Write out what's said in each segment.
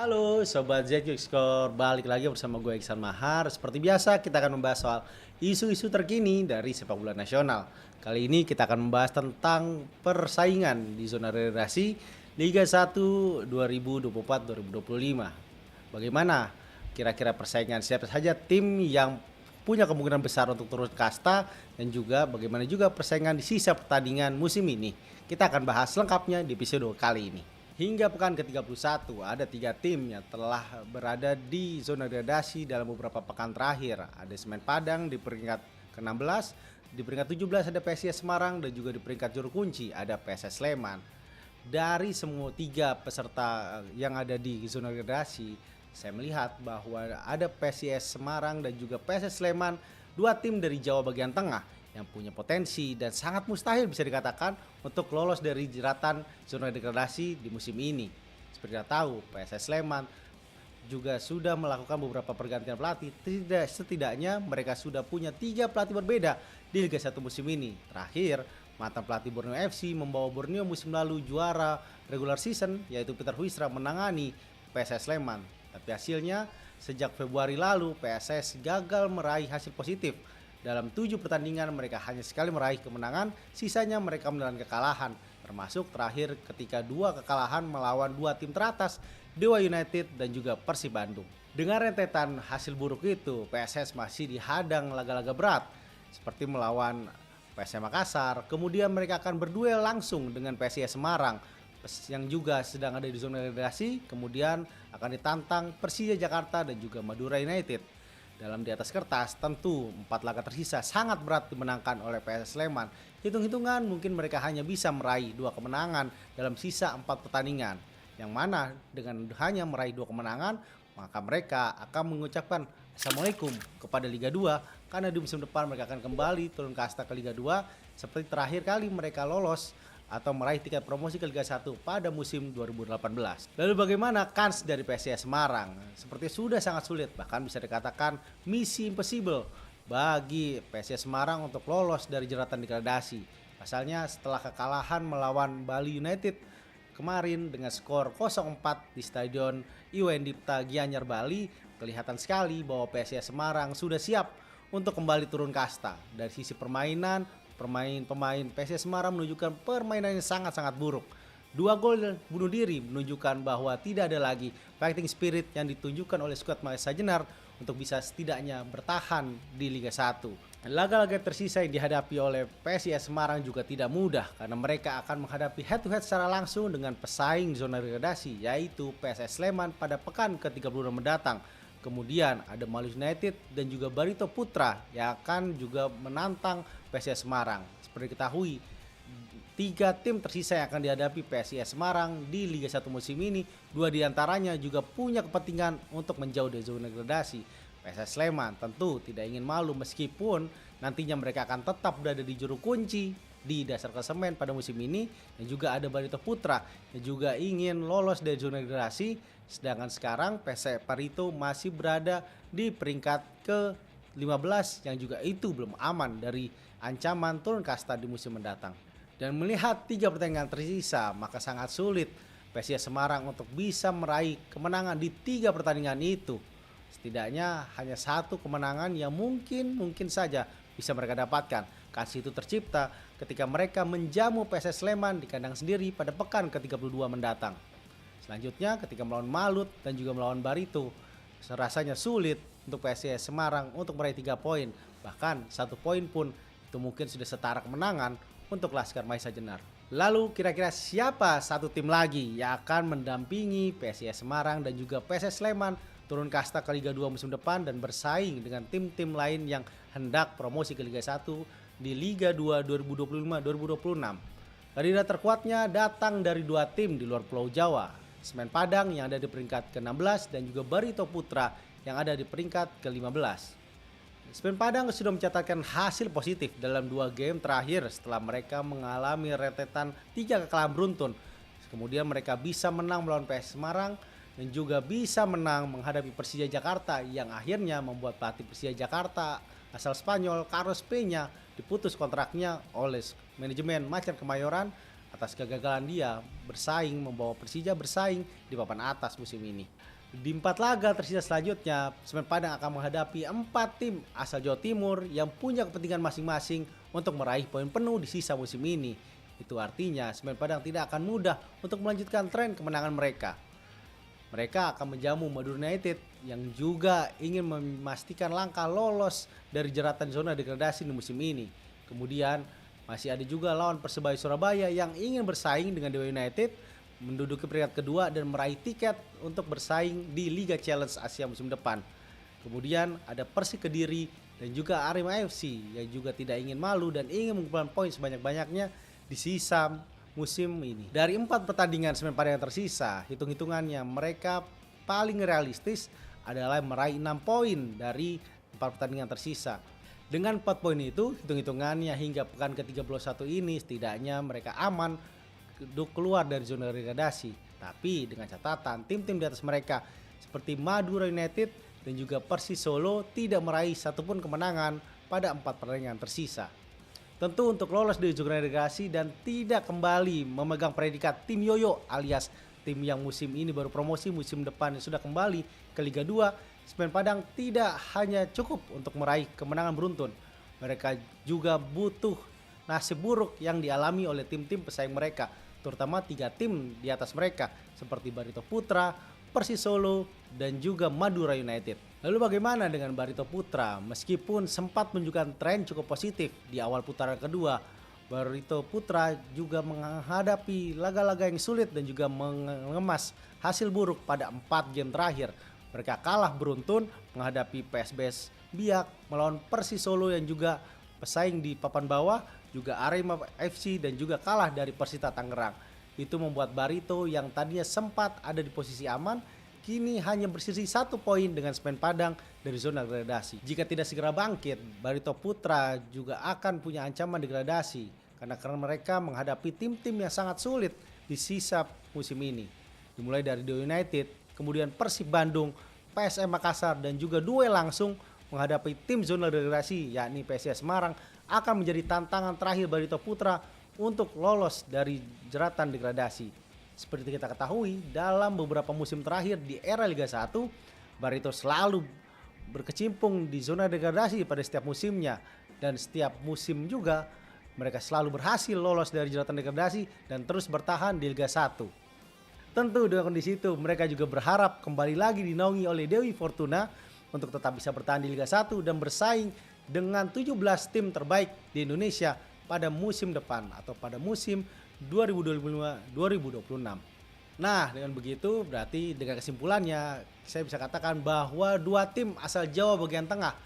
Halo Sobat ZQ Score, balik lagi bersama gue Iksan Mahar. Seperti biasa kita akan membahas soal isu-isu terkini dari sepak bola nasional. Kali ini kita akan membahas tentang persaingan di zona degradasi Liga 1 2024-2025. Bagaimana kira-kira persaingan siapa saja tim yang punya kemungkinan besar untuk turun kasta dan juga bagaimana juga persaingan di sisa pertandingan musim ini. Kita akan bahas lengkapnya di episode kali ini. Hingga pekan ke-31, ada 3 tim yang telah berada di zona degradasi dalam beberapa pekan terakhir. Ada Semen Padang di peringkat ke-16, di peringkat 17 ada PSIS Semarang, dan juga di peringkat juru kunci ada PSS Sleman. Dari semua 3 peserta yang ada di zona degradasi, saya melihat bahwa ada PSIS Semarang dan juga PSS Sleman, 2 tim dari Jawa bagian tengah yang punya potensi dan sangat mustahil bisa dikatakan untuk lolos dari jeratan zona degradasi di musim ini. Seperti kita tahu, PSS Sleman juga sudah melakukan beberapa pergantian pelatih. Setidaknya mereka sudah punya 3 pelatih berbeda di Liga 1 musim ini. Terakhir, mantan pelatih Borneo FC membawa Borneo musim lalu juara regular season, yaitu Peter Huistra menangani PSS Sleman. Tapi hasilnya, sejak Februari lalu PSS gagal meraih hasil positif. Dalam 7 pertandingan mereka hanya sekali meraih kemenangan, sisanya mereka menelan kekalahan, termasuk terakhir ketika 2 kekalahan melawan 2 tim teratas, Dewa United dan juga Persib Bandung. Dengan rentetan hasil buruk itu, PSS masih dihadang laga-laga berat, seperti melawan PSM Makassar, kemudian mereka akan berduel langsung dengan PSIS Semarang, yang juga sedang ada di zona degradasi, kemudian akan ditantang Persija Jakarta dan juga Madura United. Dalam di atas kertas, tentu 4 laga tersisa sangat berat dimenangkan oleh PSS Sleman. Hitung-hitungan mungkin mereka hanya bisa meraih 2 kemenangan dalam sisa 4 pertandingan. Yang mana dengan hanya meraih 2 kemenangan, maka mereka akan mengucapkan Assalamualaikum kepada Liga 2. Karena di musim depan mereka akan kembali turun kasta ke Liga 2 seperti terakhir kali mereka lolos atau meraih tiket promosi ke Liga 1 pada musim 2018. Lalu bagaimana kans dari PSIS Semarang? Seperti sudah sangat sulit, bahkan bisa dikatakan misi impossible bagi PSIS Semarang untuk lolos dari jeratan degradasi. Pasalnya setelah kekalahan melawan Bali United kemarin dengan skor 0-4 di Stadion Iwan Dipta Gianyar Bali, kelihatan sekali bahwa PSIS Semarang sudah siap untuk kembali turun kasta. Dari sisi permainan, pemain PSIS Semarang menunjukkan permainan yang sangat-sangat buruk. 2 gol bunuh diri menunjukkan bahwa tidak ada lagi fighting spirit yang ditunjukkan oleh skuad Malaysia Jenar untuk bisa setidaknya bertahan di Liga 1. Laga-laga tersisa yang dihadapi oleh PSIS Semarang juga tidak mudah karena mereka akan menghadapi head to head secara langsung dengan pesaing zona degradasi, yaitu PSS Sleman pada pekan ke-36 mendatang. Kemudian ada Maluku United dan juga Barito Putra yang akan juga menantang PSIS Semarang. Seperti diketahui, 3 tim tersisa yang akan dihadapi PSIS Semarang di Liga 1 musim ini, 2 diantaranya juga punya kepentingan untuk menjauh dari zona degradasi. PSS Sleman tentu tidak ingin malu meskipun nantinya mereka akan tetap berada di juru kunci di dasar klasemen pada musim ini, dan juga ada Barito Putra yang juga ingin lolos dari zona degradasi, sedangkan sekarang PS Barito masih berada di peringkat ke-15 yang juga itu belum aman dari ancaman turun kasta di musim mendatang. Dan melihat 3 pertandingan tersisa, maka sangat sulit PSIS Semarang untuk bisa meraih kemenangan di 3 pertandingan itu. Setidaknya hanya 1 kemenangan yang mungkin saja bisa mereka dapatkan. Kasus itu tercipta ketika mereka menjamu PSS Sleman di kandang sendiri pada pekan ke-32 mendatang. Selanjutnya ketika melawan Malut dan juga melawan Barito, rasanya sulit untuk PSIS Semarang untuk meraih 3 poin. Bahkan 1 poin pun itu mungkin sudah setara kemenangan untuk Laskar Malaysia Jenar. Lalu kira-kira siapa 1 tim lagi yang akan mendampingi PSIS Semarang dan juga PSS Sleman turun kasta ke Liga 2 musim depan dan bersaing dengan tim-tim lain yang hendak promosi ke Liga 1 di Liga 2 2025-2026. Kandidat terkuatnya datang dari 2 tim di luar Pulau Jawa, Semen Padang yang ada di peringkat ke-16 dan juga Barito Putra yang ada di peringkat ke-15. Semen Padang sudah mencatatkan hasil positif dalam 2 game terakhir setelah mereka mengalami rentetan 3 kekalahan beruntun. Kemudian mereka bisa menang melawan PS Semarang dan juga bisa menang menghadapi Persija Jakarta yang akhirnya membuat pelatih Persija Jakarta asal Spanyol Carlos Peña diputus kontraknya oleh manajemen Macan Kemayoran atas kegagalan dia bersaing membawa Persija bersaing di papan atas musim ini. Di 4 laga tersisa selanjutnya, Semen Padang akan menghadapi 4 tim asal Jawa Timur yang punya kepentingan masing-masing untuk meraih poin penuh di sisa musim ini. Itu artinya Semen Padang tidak akan mudah untuk melanjutkan tren kemenangan mereka. Mereka akan menjamu Madura United yang juga ingin memastikan langkah lolos dari jeratan zona degradasi di musim ini. Kemudian masih ada juga lawan Persebaya Surabaya yang ingin bersaing dengan Dewa United, menduduki peringkat kedua dan meraih tiket untuk bersaing di Liga Challenge Asia musim depan. Kemudian ada Persik Kediri dan juga Arema FC yang juga tidak ingin malu dan ingin mengumpulkan poin sebanyak-banyaknya di sisa musim ini. Dari 4 pertandingan Semen Padang yang tersisa, hitung-hitungannya mereka paling realistis adalah meraih 6 poin dari 4 pertandingan tersisa. Dengan 4 poin itu, hitung-hitungannya hingga pekan ke-31 ini setidaknya mereka aman keluar dari zona degradasi. Tapi dengan catatan tim-tim di atas mereka seperti Madura United dan juga Persis Solo tidak meraih satupun kemenangan pada 4 pertandingan tersisa. Tentu untuk lolos dari zona degradasi dan tidak kembali memegang predikat tim yoyo alias tim yang musim ini baru promosi, musim depan yang sudah kembali ke Liga 2, Semen Padang tidak hanya cukup untuk meraih kemenangan beruntun. Mereka juga butuh nasib buruk yang dialami oleh tim-tim pesaing mereka, terutama 3 tim di atas mereka seperti Barito Putra, Persis Solo, dan juga Madura United. Lalu bagaimana dengan Barito Putra? Meskipun sempat menunjukkan tren cukup positif di awal putaran kedua, Barito Putra juga menghadapi laga-laga yang sulit dan juga mengemas hasil buruk pada 4 game terakhir. Mereka kalah beruntun menghadapi PSBS Biak, melawan Persis Solo yang juga pesaing di papan bawah, juga Arema FC dan juga kalah dari Persita Tangerang. Itu membuat Barito yang tadinya sempat ada di posisi aman, kini hanya bersisi 1 poin dengan Semen Padang dari zona degradasi. Jika tidak segera bangkit, Barito Putra juga akan punya ancaman degradasi karena mereka menghadapi tim-tim yang sangat sulit di sisa musim ini. Dimulai dari Dewa United, kemudian Persib Bandung, PSM Makassar dan juga duel langsung menghadapi tim zona degradasi yakni PSIS Semarang akan menjadi tantangan terakhir Barito Putra untuk lolos dari jeratan degradasi. Seperti kita ketahui, dalam beberapa musim terakhir di era Liga 1, Barito selalu berkecimpung di zona degradasi pada setiap musimnya dan setiap musim juga mereka selalu berhasil lolos dari jeratan degradasi dan terus bertahan di Liga 1. Tentu dengan kondisi itu mereka juga berharap kembali lagi dinaungi oleh Dewi Fortuna untuk tetap bisa bertahan di Liga 1 dan bersaing dengan 17 tim terbaik di Indonesia pada musim depan atau pada musim 2025-2026. Nah, dengan begitu berarti dengan kesimpulannya saya bisa katakan bahwa 2 tim asal Jawa bagian tengah,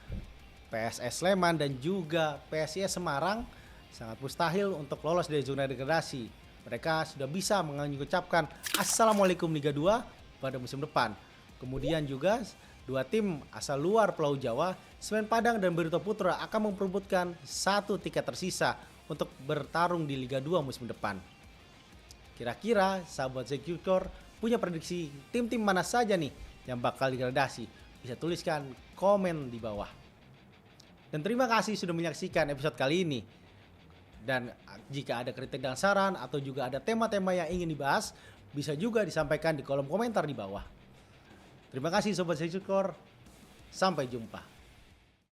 PSS Sleman dan juga PSIS Semarang, sangat mustahil untuk lolos dari zona degradasi. Mereka sudah bisa mengucapkan Assalamualaikum Liga 2 pada musim depan. Kemudian juga 2 tim asal luar Pulau Jawa, Semen Padang dan Barito Putra akan memperebutkan 1 tiket tersisa untuk bertarung di Liga 2 musim depan. Kira-kira sahabat Executor punya prediksi tim-tim mana saja nih yang bakal degradasi? Bisa tuliskan komen di bawah. Dan terima kasih sudah menyaksikan episode kali ini. Dan jika ada kritik dan saran atau juga ada tema-tema yang ingin dibahas, bisa juga disampaikan di kolom komentar di bawah. Terima kasih Sobat Executor. Sampai jumpa.